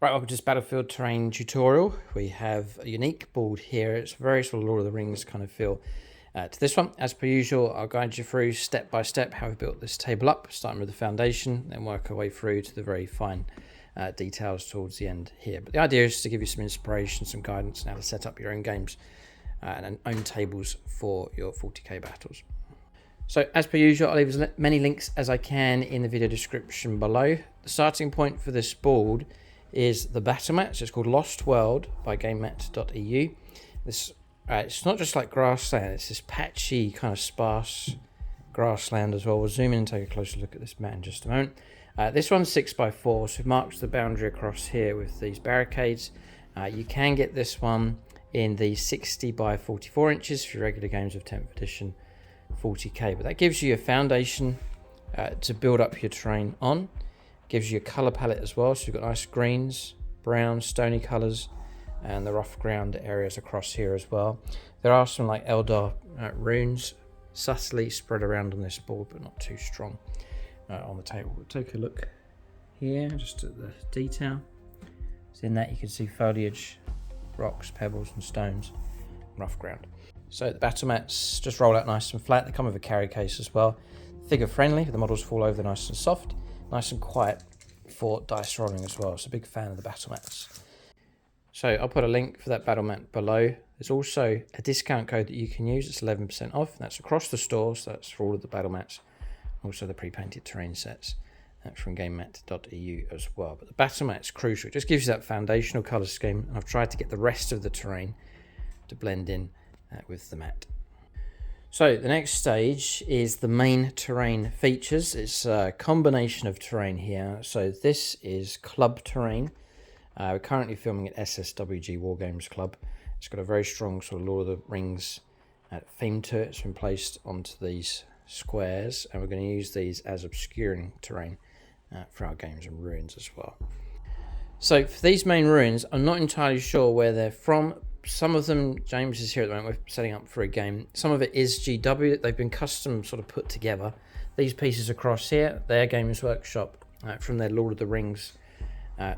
Right, welcome to this Battlefield terrain tutorial. We have a unique board here. It's very sort of Lord of the Rings kind of feel to this one. As per usual, I'll guide you through step by step how we built this table up, starting with the foundation, then work our way through to the very fine details towards the end here. But the idea is to give you some inspiration, some guidance on how to set up your own games and own tables for your 40k battles. So as per usual, I'll leave as many links as I can in the video description below. The starting point for this board is the battle mat. So it's called Lost World by GameMat.eu. This it's not just like grassland, it's this patchy kind of sparse grassland as well. We'll zoom in and take a closer look at this mat in just a moment. This one's 6x4, so it marks the boundary across here with these barricades. You can get this one in the 60 by 44 inches for your regular games of 10th edition 40k, but that gives you a foundation to build up your terrain on. Gives you a colour palette as well, so you've got nice greens, browns, stony colours, and the rough ground areas across here as well. There are some like Eldar runes subtly spread around on this board, but not too strong on the table. We'll take a look here just at the detail. So in that you can see foliage, rocks, pebbles and stones, rough ground. So the battle mats just roll out nice and flat. They come with a carry case as well. Figure friendly, the models fall over nice and soft. Nice and quiet for dice rolling as well. So big fan of the battle mats. So I'll put a link for that battle mat below. There's also a discount code that you can use. It's 11% off. That's across the store. So that's for all of the battle mats. Also the pre-painted terrain sets from GameMat.eu as well. But the battle mat's crucial. It just gives you that foundational colour scheme. And I've tried to get the rest of the terrain to blend in with the mat. So the next stage is the main terrain features. It's a combination of terrain here. So this is club terrain. We're currently filming at SSWG Wargames Club. It's got a very strong sort of Lord of the Rings theme to it. It's been placed onto these squares, and we're going to use these as obscuring terrain for our games and ruins as well. So for these main ruins, I'm not entirely sure where they're from. Some of them, James is here at the moment, we're setting up for a game. Some of it is GW, they've been custom sort of put together. These pieces across here, they're Games Workshop from their Lord of the Rings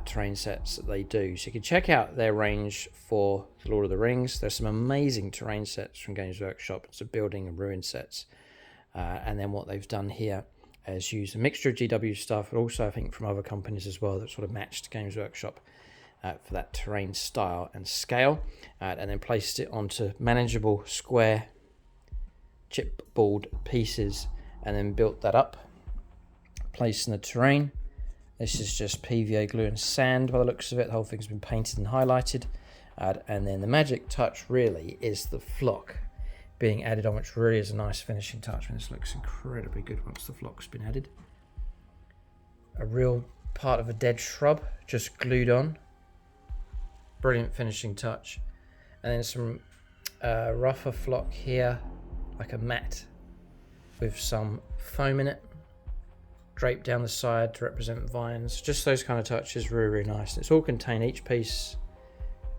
terrain sets that they do. So you can check out their range for the Lord of the Rings. There's some amazing terrain sets from Games Workshop, so building and ruin sets. And then what they've done here is use a mixture of GW stuff, but also I think from other companies as well that sort of matched Games Workshop for that terrain style and scale, and then placed it onto manageable square chipboard pieces and then built that up, placing the terrain. This is just PVA glue and sand by the looks of it. The whole thing's been painted and highlighted, and then the magic touch really is the flock being added on, which really is a nice finishing touch, and this looks incredibly good once the flock's been added. A real part of a dead shrub just glued on. Brilliant finishing touch. And then some rougher flock here, like a mat with some foam in it, draped down the side to represent vines. Just those kind of touches, really, really nice. It's all contained, each piece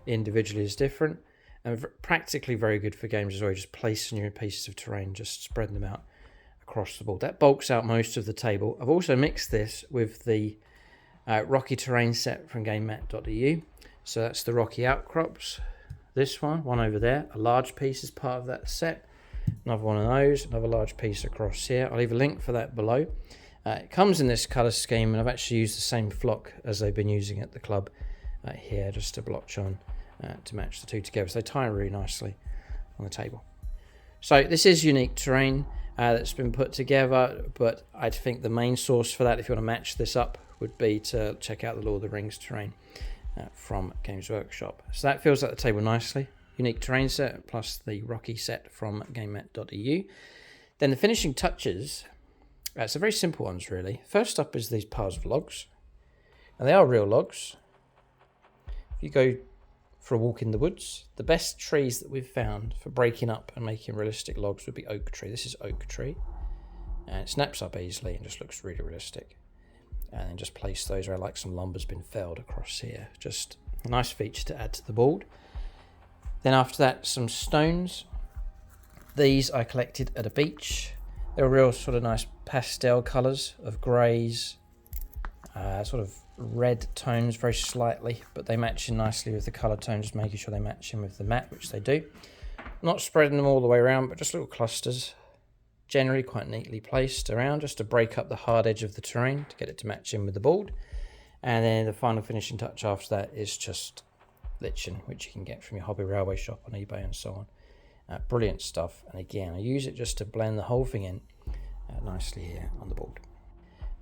individually is different, and practically very good for games as well. Just placing your pieces of terrain, just spreading them out across the board. That bulks out most of the table. I've also mixed this with the Rocky terrain set from GameMat.eu. So that's the Rocky Outcrops. This one over there, a large piece is part of that set. Another one of those, another large piece across here. I'll leave a link for that below. It comes in this colour scheme, and I've actually used the same flock as they've been using at the club here, just a blotch on to match the two together. So they tie really nicely on the table. So this is unique terrain that's been put together, but I think the main source for that, if you want to match this up, would be to check out the Lord of the Rings terrain from Games Workshop. So that fills out the table nicely. Unique terrain set plus the Rocky set from GameMat.eu. Then the finishing touches, so very simple ones really. First up is these piles of logs, and they are real logs. If you go for a walk in the woods, the best trees that we've found for breaking up and making realistic logs would be oak tree. This is oak tree, and it snaps up easily and just looks really realistic. And then just place those where like some lumber's been felled across here. Just a nice feature to add to the board. Then after that, some stones. These I collected at a beach. They're real sort of nice pastel colours of greys, sort of red tones very slightly, but they match in nicely with the colour tones, just making sure they match in with the matte, which they do. Not spreading them all the way around, but just little clusters, generally quite neatly placed around, just to break up the hard edge of the terrain to get it to match in with the board. And then the final finishing touch after that is just lichen, which you can get from your hobby railway shop on eBay and so on. Brilliant stuff. And again, I use it just to blend the whole thing in nicely here on the board.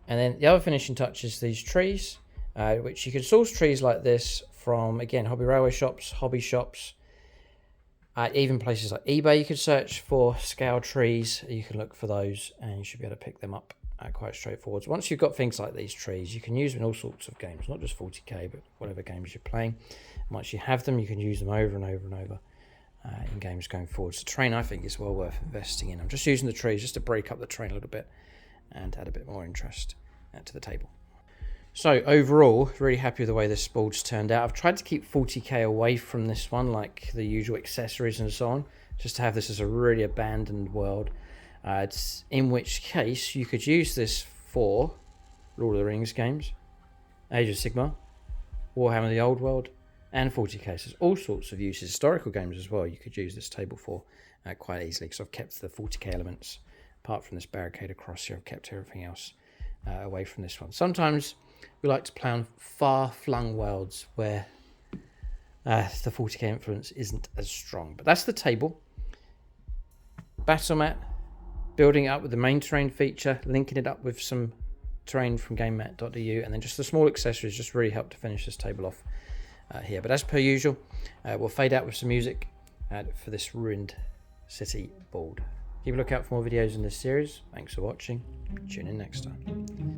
And then the other finishing touch is these trees, which you can source trees like this from, again, hobby railway shops, hobby shops, even places like eBay. You could search for scale trees, you can look for those, and you should be able to pick them up quite straightforward. So once you've got things like these trees, you can use them in all sorts of games, not just 40k, but whatever games you're playing. Once you have them, you can use them over and over and over in games going forward. So terrain, I think, is well worth investing in. I'm just using the trees just to break up the terrain a little bit and add a bit more interest to the table. So overall, really happy with the way this board's turned out. I've tried to keep 40k away from this one, like the usual accessories and so on, just to have this as a really abandoned world. In which case, you could use this for Lord of the Rings games, Age of Sigmar, Warhammer the Old World, and 40k. So there's all sorts of uses. Historical games as well, you could use this table for quite easily, because I've kept the 40k elements, apart from this barricade across here, I've kept everything else away from this one. Sometimes we like to play on far-flung worlds where the 40k influence isn't as strong. But that's the table. Battle mat, building it up with the main terrain feature, linking it up with some terrain from gamemat.eu, and then just the small accessories just really help to finish this table off here. But as per usual, we'll fade out with some music for this ruined city board. Keep a lookout for more videos in this series. Thanks for watching. Tune in next time.